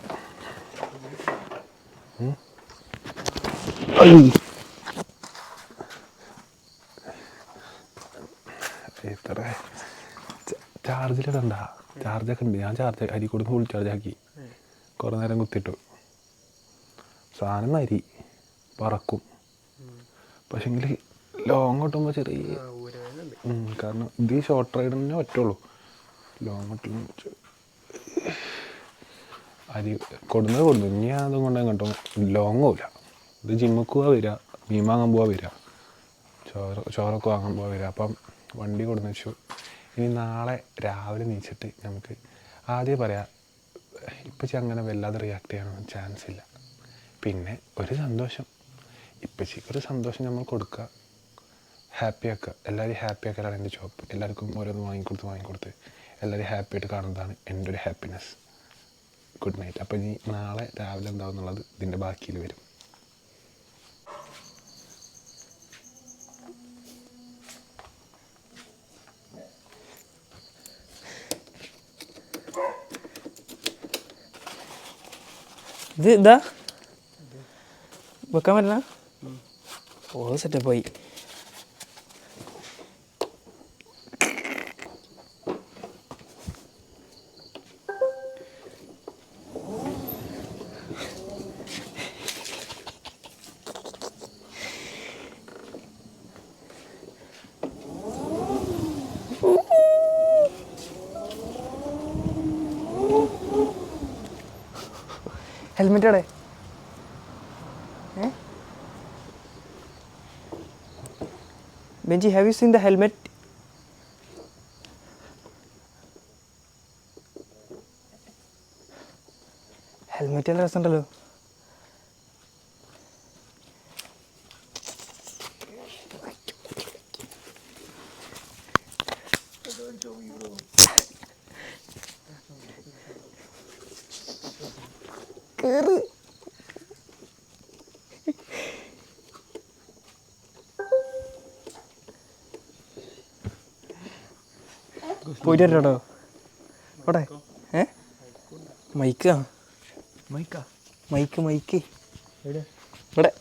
എത്ര ചാർജിലിടണ്ട, ചാർജൊക്കെ ഉണ്ട്. ഞാൻ ചാർജ് അരി കൊടുത്ത് ഫുൾ ചാർജ് ആക്കി കുറേ നേരം കുത്തിയിട്ടു. സാധനം അരി പറക്കും, പക്ഷെങ്കിൽ ലോങ് ഓട്ടുമ്പോൾ ചെറിയ കാരണം ഇത് ഷോർട്ട് റൈഡിനെ പറ്റുള്ളൂ. ലോങ് ഓട്ടിൽ അരി കൊടുന്നു ഇനി അതും കൊണ്ടുപോയി കേട്ടോ. ലോങ് പോവില്ല. ഇത് ജിമ്മക്ക് പോവാ വരിക, മീൻ വാങ്ങാൻ പോവാ വരിക, ചോറൊക്കെ വാങ്ങാൻ പോവാ വരിക. അപ്പം വണ്ടി കൊടുന്നു വെച്ചു. ഇനി നാളെ രാവിലെ നീച്ചിട്ട് നമുക്ക് ആദ്യം പറയാം, ഇപ്പച്ചി അങ്ങനെ വല്ലാതെ റിയാക്ട് ചെയ്യാനൊന്നും ചാൻസ് ഇല്ല. പിന്നെ ഒരു സന്തോഷം, ഇപ്പച്ചിക്കൊരു സന്തോഷം നമ്മൾ കൊടുക്കുക, ഹാപ്പി ആക്കുക. എല്ലാവരും ഹാപ്പി ആക്കലാണ് എൻ്റെ ജോബ്. എല്ലാവർക്കും ഓരോന്ന് വാങ്ങിക്കൊടുത്ത് എല്ലാവരും ഹാപ്പി ആയിട്ട് കാണുന്നതാണ് എൻ്റെ ഒരു ഹാപ്പിനെസ്. Good night. അപ്പോൾ ഇനി നാളെ രാവിലെ എന്താവും എന്നുള്ളത് ഇതിൻ്റെ ബാക്കിയിൽ വരും. ഇത് ഇതാ വെക്കാൻ പറ്റില്ല. ഓ സെറ്റപ്പായി. ഹെൽമെറ്റ് എവിടെ? Benji, have you seen the helmet? Helmet നല്ല രസമുണ്ടല്ലോ. കേറ്. പോയിട്ട് വരട്ടോ അവിടെ. മൈക്ക് ഇവിടെ.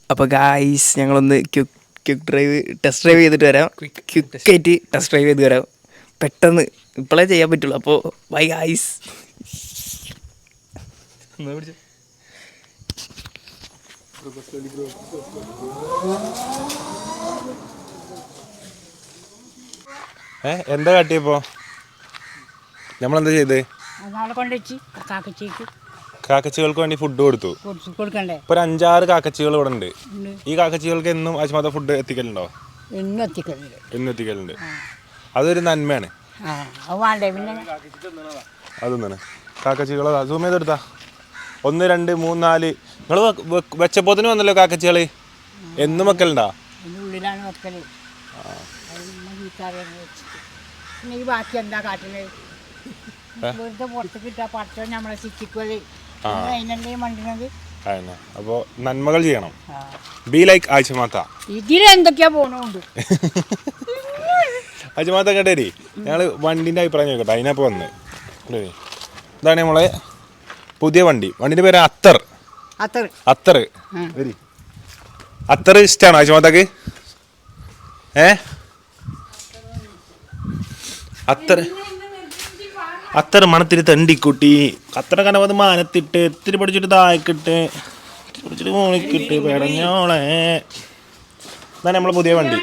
അപ്പോൾ ഗായ്സ് ഞങ്ങളൊന്ന് ടെസ്റ്റ് ഡ്രൈവ് ചെയ്തിട്ട് വരാം. ക്വിക്കായിട്ട് ടെസ്റ്റ് ഡ്രൈവ് ചെയ്ത് വരാം. പെട്ടെന്ന് ഇപ്പോഴേ ചെയ്യാൻ പറ്റുള്ളൂ. അപ്പോൾ ബൈ ഗായ്സ്. എന്താ കാട്ടിയപ്പോ നമ്മളെന്താ ചെയ്ത്? കാക്കച്ചികൾക്ക് വേണ്ടി ഫുഡ് കൊടുത്തു. ഇപ്പൊ ഒരു 5-6 കാക്കച്ചികൾ ഇവിടെ ഉണ്ട്. ഈ കാക്കച്ചികൾക്ക് എന്നും അജ്മാത ഫുഡ് എത്തിക്കലുണ്ടോ? എന്നും എത്തിക്കലുണ്ട്. അതൊരു നന്മയാണ്. അതൊന്നാണ് കാക്കച്ചികളെ സൂം ചെയ്തെടുത്താ. 1 2 3 4 നിങ്ങൾ വെച്ചപ്പോത്തിന് വന്നല്ലോ കാക്കച്ചികള്. എന്നും വെക്കലുണ്ടോ? അപ്പൊ നന്മകൾ ചെയ്യണം. Be like ആഴ്ചമാത്ത. ഇതിലെന്തൊക്കെയാ പോണുണ്ട്. ആഴ്ചമാത്ത കേട്ടേരി ഞങ്ങള് വണ്ടിന്റെ അഭിപ്രായം ചോദിക്കട്ടെ. അതിനപ്പോ വന്ന് ഇതാണ് നമ്മളെ പുതിയ വണ്ടിന്റെ പേര് അത്തർ. അത്തർ ഇഷ്ടമാണോ ആഴ്ചമാത്തക്ക്? അത്തർ മണത്തിരി തണ്ടിക്കുട്ടി അത്ര കനവത് മാനത്തിട്ട് ഇത്തിരി പിടിച്ചിട്ട് താഴെക്കിട്ട് ഇത്തിരി പിടിച്ചിട്ട് മോളിക്കിട്ട് പെടഞ്ഞോളെ. ഇതാണ് നമ്മളെ പുതിയ വണ്ടി.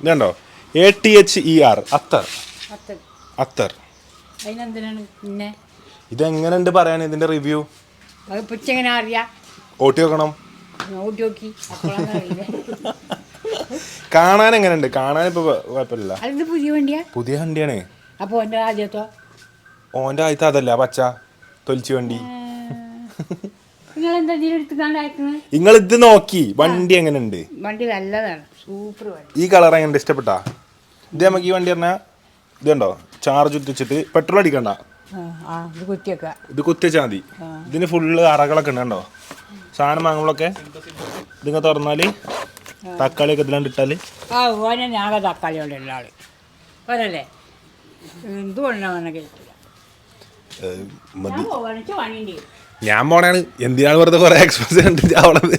ഇതുണ്ടോ ATHER അത്തർ. ഇതെങ്ങനെയുണ്ട് പറയാൻ ഇതിന്റെ റിവ്യൂ? ഓട്ടി വെക്കണം. കാണാൻ എങ്ങനെയുണ്ട്? കാണാൻ ഇപ്പൊ കുഴപ്പമില്ല. പുതിയ വണ്ടിയാണ്. ഓന്റെ ആദ്യത്തെ അതല്ല പച്ച തൊലിച്ചു വണ്ടി. നിങ്ങൾ ഇത് നോക്കി വണ്ടി എങ്ങനെയുണ്ട്? വണ്ടി നല്ലതാണ്, സൂപ്പർ വണ്ടി. ഈ കളർ എങ്ങനെ ഇഷ്ടപ്പെട്ടാ? ഇത് നമുക്ക് ഈ വണ്ടി പറഞ്ഞാൽ ഇതുണ്ടോ ചാർജ് കുത്തിച്ചിട്ട് പെട്രോൾ അടിക്കണ്ട, ഇത് കുത്തിയൊക്കെ ഇത് കുത്തിച്ചാൽ മതി. ഇതിന് ഫുള്ള് അറകളൊക്കെ ഉണ്ട് കണ്ടോ, സാധനം വാങ്ങുമ്പോഴൊക്കെ ഇതിങ്ങനെ തുറന്നാൽ തക്കാളിയൊക്കെ ഇതിലാണ്ട് ഇട്ടാൽ ഓനെ ഞാകെ തക്കാളി കൊണ്ടുള്ള ആള് ഓനല്ലേ എന്ത് കൊണ്ടാ കേട്ടില്ല. ഞാൻ പോണാണ് എന്തിനാണ് വെറുതെ കുറെ എക്സ്പെൻസ് കണ്ടിട്ട് അവളത്.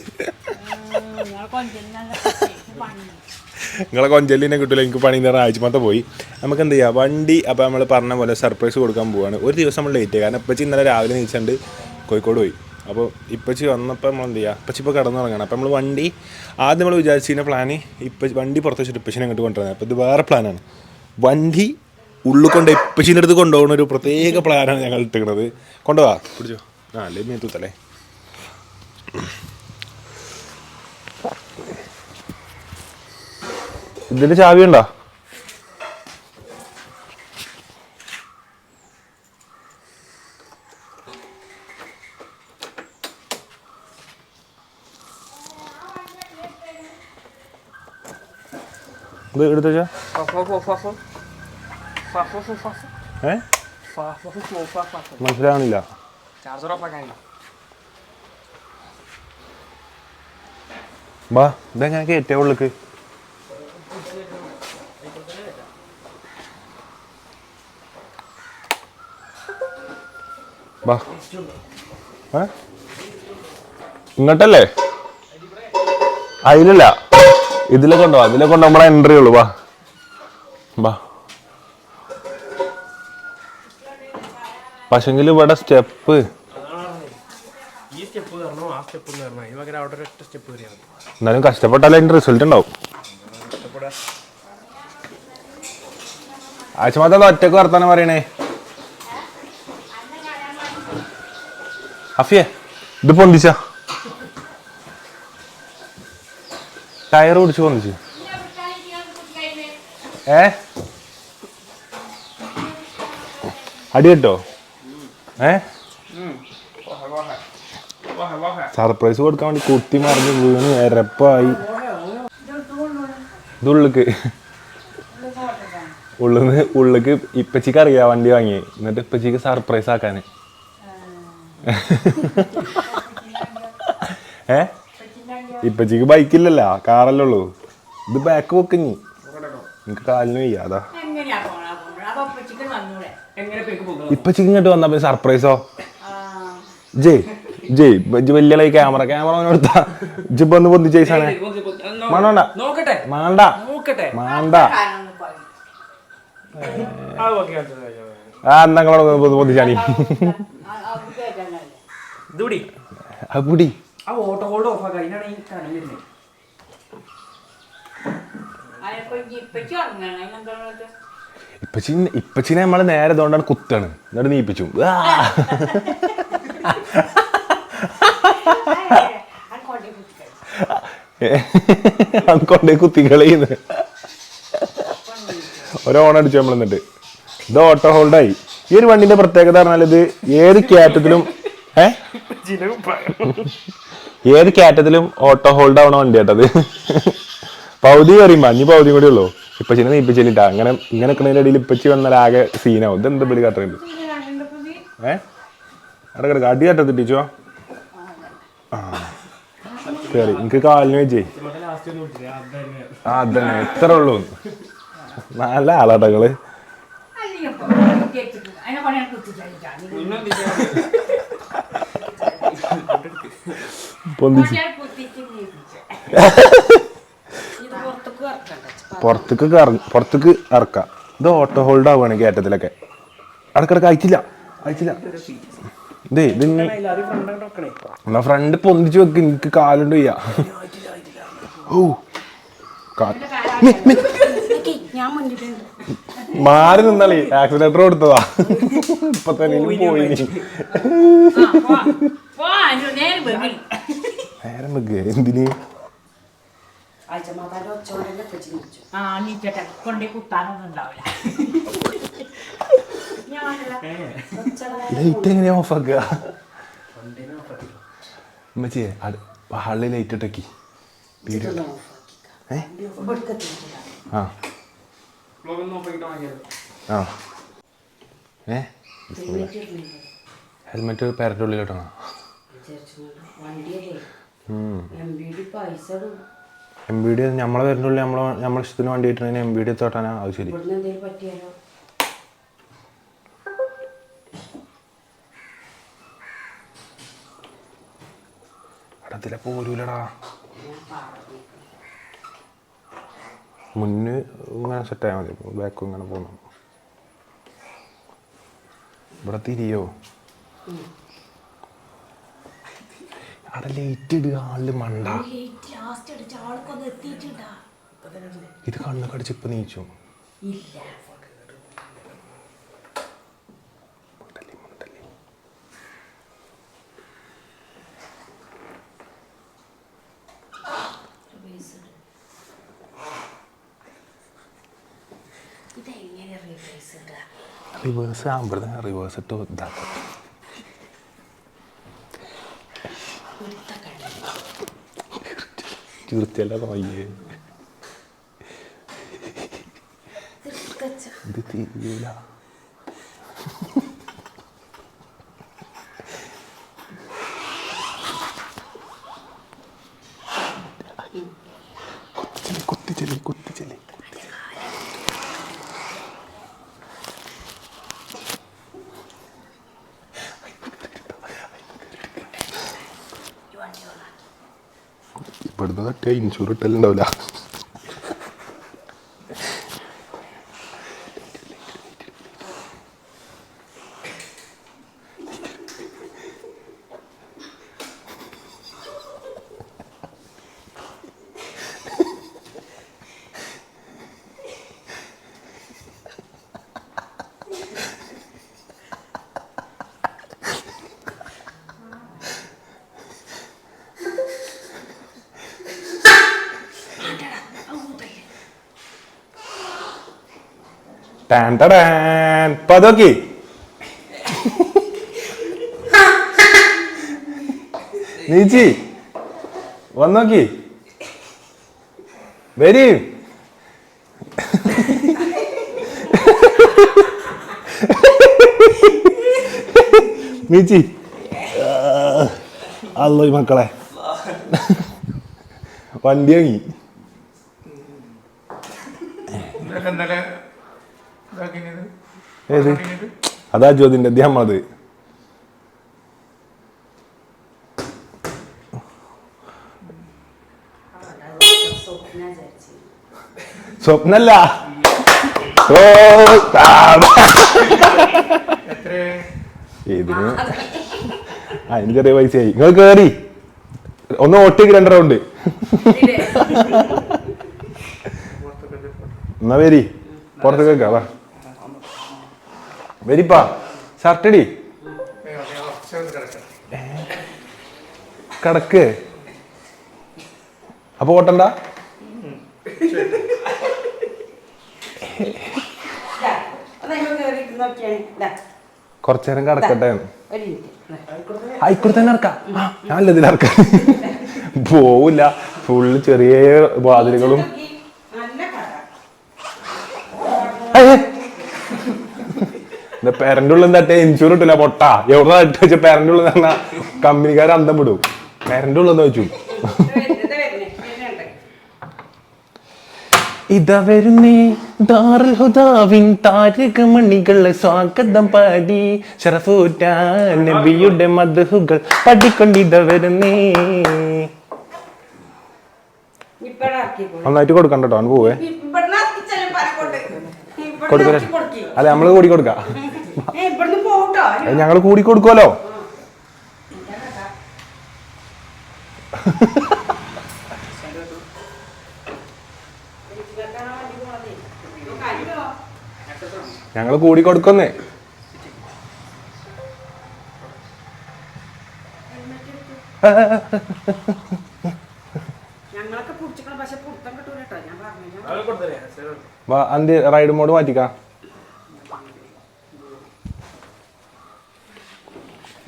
നിങ്ങളെ കൊഞ്ചല്ലിനെ കിട്ടില്ല, എനിക്ക് പണി നേരം ആഴ്ചമത്തെ പോയി. നമുക്ക് എന്ത് ചെയ്യാം, വണ്ടി അപ്പോൾ നമ്മൾ പറഞ്ഞ പോലെ സർപ്രൈസ് കൊടുക്കാൻ പോവാണ്. ഒരു ദിവസം നമ്മൾ ലേറ്റ് ആയി, കാരണം ഇപ്പച്ചി ഇന്നലെ രാവിലെ നീച്ചുണ്ട് കോഴിക്കോട് പോയി. അപ്പോൾ ഇപ്പച്ചി വന്നപ്പോൾ നമ്മൾ എന്ത് ചെയ്യുക, ഇപ്പച്ചി ഇപ്പോൾ കിടന്നു തുടങ്ങണം. അപ്പോൾ നമ്മൾ വണ്ടി ആദ്യം നമ്മൾ വിചാരിച്ചതിൻ്റെ പ്ലാന് വണ്ടി പുറത്ത് വെച്ചിട്ട് ഇപ്പച്ചിനെ അങ്ങോട്ട് കൊണ്ടുവരുന്നത്. അപ്പോൾ ഇത് വേറെ പ്ലാനാണ്. വണ്ടി ഉള്ളിൽ കൊണ്ട് ഇപ്പച്ചീൻ്റെ അടുത്ത് കൊണ്ടുപോകുന്ന ഒരു പ്രത്യേക പ്ലാനാണ് ഞങ്ങൾ ഇട്ടിരിക്കുന്നത്. കൊണ്ടുപോവാ പിടിച്ചോ, അല്ലേ മേത്തൂത്തല്ലേ. ഇതിൻ്റെ ചാവി ഉണ്ടോ? ഇത് എടുത്തുവെച്ചാ മനസ്സിലാവണില്ല. ബാ ഇതെങ്ങനെ കയറ്റേ ഉള്ളിക്ക്? ബാ ഇങ്ങോട്ടല്ലേ, അതിലല്ല ഇതിലെ കൊണ്ടോ, അതിലെ കൊണ്ട് നമ്മളെ എൻട്രി ഉള്ളു. ബാ ബാ പക്ഷെങ്കിൽ ഇവിടെ സ്റ്റെപ്പ് എന്നാലും കഷ്ടപ്പെട്ടാലേ അതിന്റെ റിസൾട്ട് ഉണ്ടാവും. ആഴ്ചമാത്ത ഒറ്റക്ക് വർത്താനം പറയണേ. അഫിയെ ഇത് പൊന്തിച്ച ടയർ പിടിച്ച് പൊന്തിച്ച് അടി കേട്ടോ. സർപ്രൈസ് കൊടുക്കാൻ വേണ്ടി കുത്തി മറിഞ്ഞ് വീണ് എരപ്പായി. ഇതുള്ളിക്ക് ഉള്ളിക്ക് ഇപ്പച്ചിക്ക് അറിയാം വണ്ടി വാങ്ങി, എന്നിട്ട് ഇപ്പച്ചിക്ക് സർപ്രൈസ് ആക്കാന്. ഇപ്പച്ചിക്ക് ബൈക്കില്ലല്ല, കാറല്ലേ ഉള്ളൂ. ഇത് ബാക്ക് വെക്കഞ്ഞി, എനിക്ക് കാലിന് വയ്യ. അതാ ഇപ്പച്ചിക്ക് ഇങ്ങോട്ട് വന്നപ്പോ സർപ്രൈസോ. ജയ് വലിയ ക്യാമറ എടുത്താ ജിബ് ഒന്ന് പൊന്തിച്ച സാധനം മാണ്ട മാണ്ട മാണ്ട. ആ ഞങ്ങളോട് പൊന്തിച്ചാണി ഇപ്പച്ചിനെ നമ്മള് നേരെ ഇതുകൊണ്ടാണ് കുത്താണ്, എന്നിട്ട് നീപ്പിച്ചു. കൊണ്ടേ കുത്തിക്കളയുന്നു. ഒരോണടിച്ചു നമ്മൾ. എന്നിട്ട് ഇത് ഓട്ടോ ഹോൾഡായി. ഈ ഒരു വണ്ടിന്റെ പ്രത്യേകത പറഞ്ഞാൽ ഇത് ഏത് കയറ്റത്തിലും ഓട്ടോ ഹോൾഡ് ആവണ വണ്ടി കേട്ടത്. പൗതി കയറിയുമ്പോ അഞ്ഞ് പൗതിയും കൂടി ഉള്ളൂ. ഇപ്പച്ചിനെ നീപ്പിച്ചിട്ടാ അങ്ങനെ ഇങ്ങനെ നിൽക്കുന്നതിന്റെ ഇടയിൽ ഇപ്പച്ചി വന്നാൽ ആകെ സീനാവും. ഇതെന്ത് ബലി കാട്ടുന്നുണ്ട് ഇടക്കിടക്ക് അടി കട്ടത്തിട്ടിച്ചോ. ആ കയറി എനിക്ക് കാലിന് വെച്ചേ. അതന്നെ എത്ര ഉള്ളൂ. നല്ല ആളാട്ടങ്ങള്. പുറത്തേക്ക് ഇറക്കാം. ഇത് ഓട്ടോ ഹോൾഡ് ആവുകയാണ് കയറ്റത്തിലൊക്കെ. ഇടക്കിടക്ക് അയച്ചില്ല ഇതേ എന്നാ ഫ്രണ്ട് പൊന്തിച്ച് വെക്ക്, എനിക്ക് കാലുണ്ട് വയ്യ. ഓ മാറി നിന്നാളി, ആക്സിലേറ്റർ കൊടുത്തതാ. ഇപ്പൊ തന്നെ പോയി. നേരം വെക്ക് എന്തിന്? ലൈറ്റ് എങ്ങനെയാ ഓഫ് ആക്കുക? ഉമ്മച്ചിയെ ഹാളിൽ ലൈറ്റ് ഇട്ടേക്കി. ആ ആ ഹെൽമെറ്റ് പേരൻ്റെ ഉള്ളിലോട്ടാണോ? MBD നമ്മളെ പേരൻ്റെ ഉള്ളിൽ നമ്മളെ ഇഷ്ടത്തിന് വണ്ടി കിട്ടണതിന് MBD തോട്ടാനാ അത് ശരി. അതിലെ പോരൂലടാ. മുന്ന് ഇങ്ങനെ സെറ്റായാൽ മതി, ബാക്കും ഇങ്ങനെ പോകണം. ഇവിടെ തിരിയോ? അവിടെ ലേറ്റ് ഇടുക, ആളില് മണ്ട. ഇത് കണ്ണ് കടിച്ച് ഇപ്പൊ നീച്ചു. റിവേഴ്സ് ആകുമ്പോഴത്തെ റിവേഴ്സ് ഇട്ട് ഇതാക്കാം. തീർച്ചയല്ല നോയേ, ഇത് തിരിയൂല. കുത്തിച്ചെല്ലി ഇവിടുന്ന് തട്ടിയ ഇൻഷൂർ ഇട്ടല്ലുണ്ടാവില്ല. പതോക്കി നീച്ചി വന്നോക്കി വരി. നീച്ചി അല്ലോ മക്കളെ വണ്ടി വാങ്ങി. ഏത് അതാ ജ്യോതിന്റെ അദ്ദേഹം അത് സ്വപ്നല്ല. ഇതിന് അതിന് ചെറിയ പൈസയായി. നിങ്ങൾ കേറി ഒന്ന് ഓട്ടിക്ക് 2 റൗണ്ട് എന്നാ വരി പുറത്ത് കേൾക്കാം. വരിപ്പാ ഷർട്ടടി കിടക്ക്. അപ്പൊ ഓട്ടണ്ട. കുറച്ചേരം കിടക്കട്ടെ. ആയിക്കോട്ടെ തന്നെ ഇറക്കാം. ഞാനല്ല ഇതിലിറക്കാം. പോവില്ല. ഫുള്ള് ചെറിയ വാതിലുകളും. പേരന്റെ ഉള്ളിൽ തട്ടേ ഇൻഷൂർ ഇട്ടില്ല പൊട്ട. എവിടെ തട്ടി വെച്ച പേരന്റെ ഉള്ളിൽ പറഞ്ഞാൽ കമ്പനിക്കാർ അന്തം വിടും. പേരന്റെ ഉള്ളിൽ വെച്ചു. ഇതാ വരുന്നേ ദാറുൽ ഹുദാവിൻ താരകമണികളെ സ്വാഗതം പാടി ശറഫൂറ്റ നബിയുടെ മദ്ഹുകൾ പാടിക്കൊണ്ടിതാ വരുന്നേ. നന്നായിട്ട് കൊടുക്കണ്ട കേട്ടോ. അവന് പോവേ കൊടുക്കലേ. അല്ല നമ്മള് കൂടി കൊടുക്കാം. ഞങ്ങള് കൂടി കൊടുക്കുമല്ലോ. ഞങ്ങള് കൂടി കൊടുക്കുന്നേ. അന്തി റൈഡ് മോഡ് മാറ്റിക്കാം.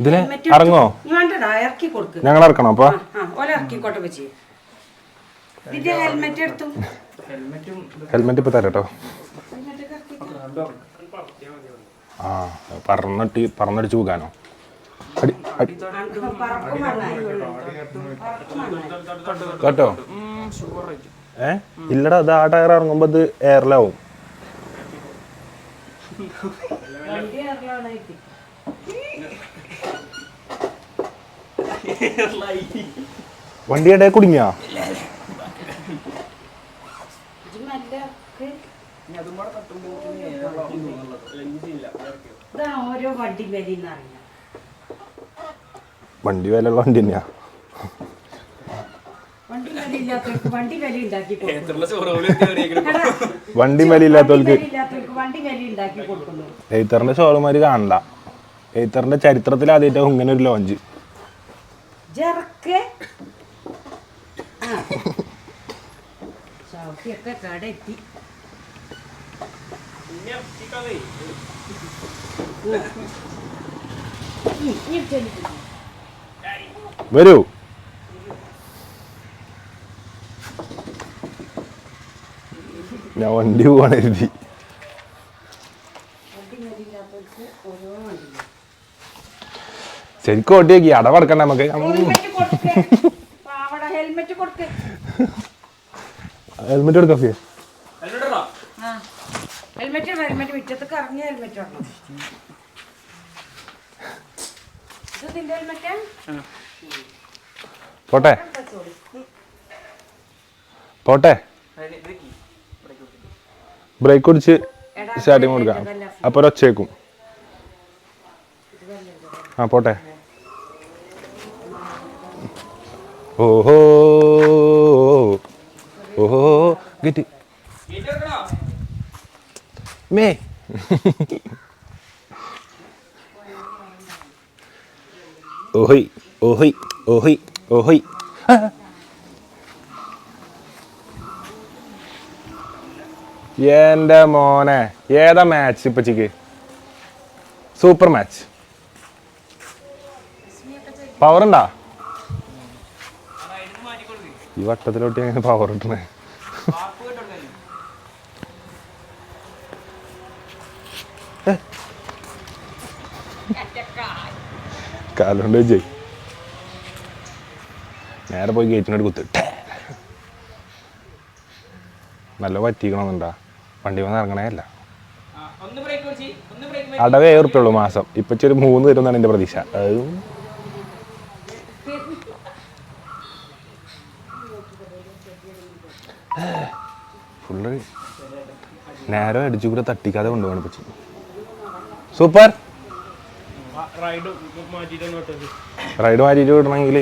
ഇതിന് ഇറങ്ങോ? ഞങ്ങൾ ഇറക്കണം. അപ്പൊ ഹെൽമെറ്റ് ഇപ്പൊ തരാട്ടോ. ആ പറന്നടിച്ച് പോകാനോ? കേട്ടോ ഇല്ലടാ, അത് ആ ടയർ ഇറങ്ങുമ്പോ ഇത് എയറിലാവും. വണ്ടിയുടെ കുടുങ്ങിയാ? വണ്ടി വിലയുള്ള വണ്ടി തന്നെയാ. വണ്ടി വിലയില്ലാത്തവർക്ക് എയ്ത്തറിന്റെ ഷോറൂമാര് കാണണ്ട. എയ്ത്തറിന്റെ ചരിത്രത്തിൽ ആദ്യമായിട്ടാവും ഇങ്ങനെ ഒരു ലോഞ്ച്. വരൂ. ഞാൻ വണ്ടി പോവാണ് എഴുതി. ശരിക്കും ഓട്ടി നോക്കി അടവടക്കണ്ട നമുക്ക്. ഹെൽമെറ്റ് കൊടുക്കാം. പോട്ടെ പോട്ടെ, ബ്രേക്ക് പിടിച്ച് സ്റ്റാർട്ടിങ് കൊടുക്കാം. അപ്പൊ ഒച്ചേക്കും. ആ പോട്ടെ. ഓഹോ ഓഹോ ഗെറ്റ് മേ. ഓഹോയ് ഓഹോയ് ഓഹോയ് ഓഹോയ്. എന്റെ മോനെ, ഏതാ മാച്ച് ഇപ്പച്ചിക്ക്? Super match. പവർ ഉണ്ടാ? ഈ വട്ടത്തിലോട്ട് എങ്ങനെ പവർ കിട്ടണേ? കാലുകൊണ്ട് വെച്ചേ നേരെ പോയി ഗേറ്റിനോട് കുത്ത്. നല്ല പറ്റിക്കണമെന്നുണ്ടാ? വണ്ടി വന്ന് ഇറങ്ങണേ അല്ല. അടവ് 7 ഉറുപ്പിക ഉള്ളൂ മാസം. ഇപ്പച്ചി ഒരു 3 തരുമെന്നാണ് എൻ്റെ പ്രതീക്ഷ. ഫുള്ള് നേരം അടിച്ചു കൂടെ തട്ടിക്കാതെ കൊണ്ടുപോകണം ഇപ്പച്ചി. സൂപ്പർ. റൈഡ് മാറ്റിയിട്ട് വിടണമെങ്കിൽ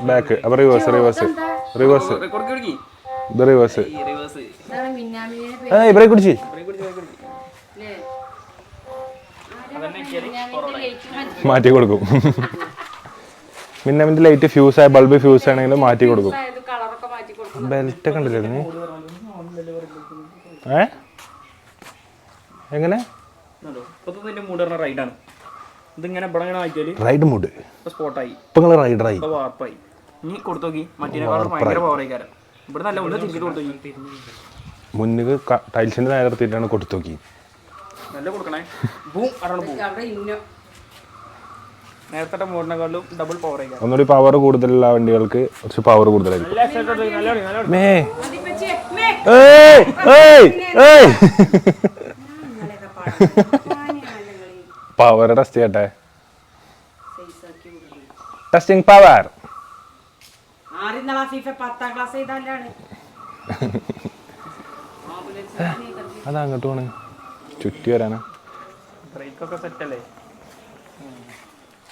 ബാക്ക്. അപ്പൊ റിവേഴ്സ് റിവേഴ്സ് റിവേഴ്സ് ഇത് റിവേഴ്സ്. ബ്രേക്ക് പിടിച്ച് മാറ്റി കൊടുക്കും. മിന്നമിന്റെ ലൈറ്റ് ഫ്യൂസ് ആയ ബൾബ് ഫ്യൂസ് ആണെങ്കിലും മാറ്റി കൊടുക്കും. ബെൽറ്റ് ഒക്കെ ഉണ്ടല്ലേ? എങ്ങനെ റൈഡ് മൂഡ് സ്പോട്ടായി. ഇപ്പൊ നിങ്ങൾ റൈഡറായി. മുന്നിൽ ടൈൽസിന്റെ നേരെ നിർത്തിയിട്ടാണ് കൊടുത്തു നോക്കി. ഒന്നുകൂടി പവർ കൂടുതലുള്ള വണ്ടികൾക്ക് കുറച്ച് പവർ കൂടുതലായിരിക്കും. പവർ ടെസ്റ്റ് ചെയ്യട്ടെ. Testing power. അതങ്ങോട്ട് പോണ്, ചുറ്റി വരാനാ.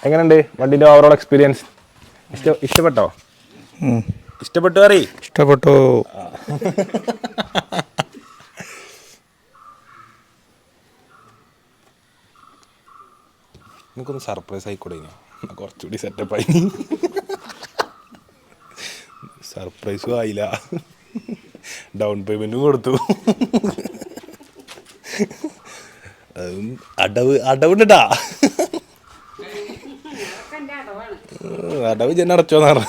എങ്ങനെയുണ്ട് വണ്ടിന്റെ ഓവറോൾ എക്സ്പീരിയൻസ്? ഇഷ്ടപ്പെട്ടോ? ഇഷ്ടപ്പെട്ടു അറി? ഇഷ്ടപ്പെട്ടു. നിനക്കൊന്ന് സർപ്രൈസ് ആയിക്കൂടെ? കുറച്ചുകൂടി സെറ്റപ്പായി. സർപ്രൈസും ആയില്ല, ഡൗൺ പേയ്മെന്റും കൊടുത്തു. അടവുണ്ടാ? അടവ് ജന അടച്ചോന്നാണ്.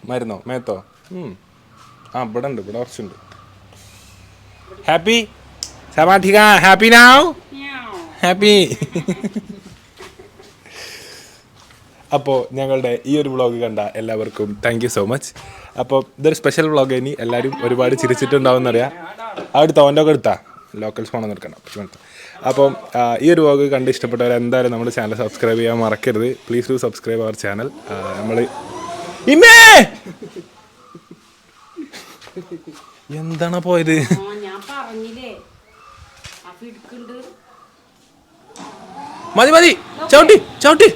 മരുന്നോ മേത്തോ ആ ഇവിടെ ഉണ്ട്, ഇവിടെ കുറച്ചുണ്ട്. ഹാപ്പി സമാധിക, ഹാപ്പി നൗ, ഹാപ്പി. അപ്പോൾ ഞങ്ങളുടെ ഈ ഒരു വ്ളോഗ് കണ്ട എല്ലാവർക്കും താങ്ക് യു സോ മച്ച്. അപ്പോൾ ഇതൊരു സ്പെഷ്യൽ വ്ളോഗ്. ഇനി എല്ലാവരും ഒരുപാട് ചിരിച്ചിട്ടുണ്ടാവും എന്നറിയാം. അടുത്ത ഓൻ്റെ ഒക്കെ എടുത്താൽ ലോക്കൽ ഫോണൊന്നും എടുക്കണം. അപ്പം ഈ ഒരു വ്ളോഗ് കണ്ട് ഇഷ്ടപ്പെട്ടവർ എന്തായാലും നമ്മുടെ ചാനൽ സബ്സ്ക്രൈബ് ചെയ്യാൻ മറക്കരുത്. Please do subscribe our channel. നമ്മൾ ഇമ്മേ എന്താണ് പോയത്? മതി മതി, ചവിട്ടി ചവിട്ടി.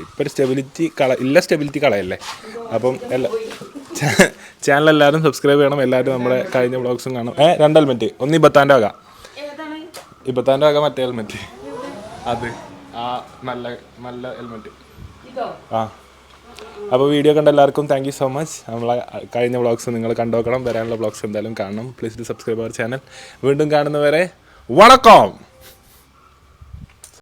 ഇപ്പൊ സ്റ്റെബിലിറ്റി സ്റ്റെബിലിറ്റി കളയല്ലേ. അപ്പം ചാനൽ എല്ലാവരും സബ്സ്ക്രൈബ് ചെയ്യണം. എല്ലാവരും നമ്മുടെ കഴിഞ്ഞ വ്ളോഗ്സും കാണണം. 2 ഹെൽമെറ്റ്, ഒന്ന് ഇബത്താൻ്റെ വക, ഇബത്താൻ്റെ വക, മറ്റേ ഹെൽമെറ്റ് അത് ആ നല്ല നല്ല ഹെൽമെറ്റ്. ആ അപ്പോൾ വീഡിയോ കണ്ട എല്ലാവർക്കും താങ്ക് യു സോ മച്ച്. നമ്മളെ കഴിഞ്ഞ വ്ളോഗ്സ് നിങ്ങൾ കണ്ടുനോക്കണം. വരാനുള്ള വ്ളോഗ്സ് എന്തായാലും കാണണം. Please do subscribe our channel. വീണ്ടും കാണുന്നവരെ വണക്കം.